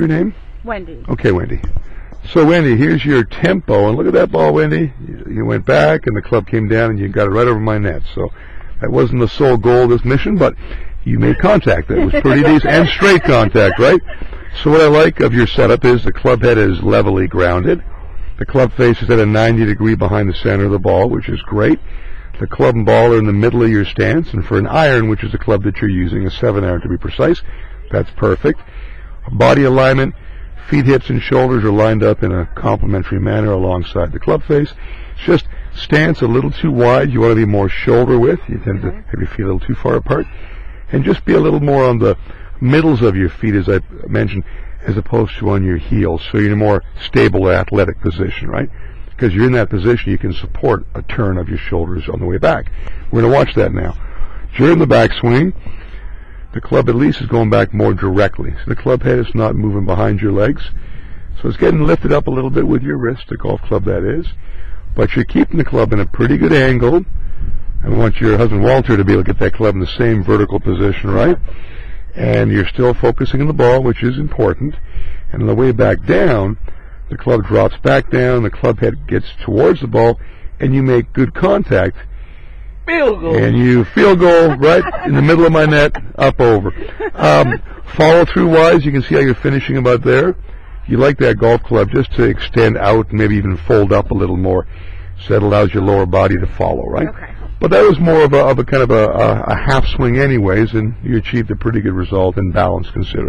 Your name? Wendy. Okay, Wendy. So, Wendy, here's your tempo, and look at that ball, Wendy. You went back, and the club came down, and you got it right over my net. So, that wasn't the sole goal of this mission, but you made contact. That was pretty decent, and straight contact, right? So, what I like of your setup is the club head is levelly grounded. The club face is at a 90-degree behind the center of the ball, which is great. The club and ball are in the middle of your stance, and for an iron, which is the club that you're using, a 7-iron to be precise, that's perfect. Body alignment, feet, hips, and shoulders are lined up in a complementary manner alongside the club face. It's just stance a little too wide. You want to be more shoulder width. You tend to have your feet a little too far apart. And just be a little more on the middles of your feet, as I mentioned, as opposed to on your heels. So you're in a more stable athletic position, right? Because you're in that position, you can support a turn of your shoulders on the way back. We're going to watch that now. During the backswing, the club at least is going back more directly. So the club head is not moving behind your legs. So it's getting lifted up a little bit with your wrist, the golf club that is. But you're keeping the club in a pretty good angle. I want your husband Walter to be able to get that club in the same vertical position, right? And you're still focusing on the ball, which is important. And on the way back down, the club drops back down, the club head gets towards the ball, and you make good contact. Field goal. And you field goal right in the middle of my net, up over. Follow through wise, you can see how you're finishing about there. You like that golf club just to extend out and maybe even fold up a little more, so that allows your lower body to follow, right? Okay. But that was more of a kind of a half swing anyways, and you achieved a pretty good result and balance considered.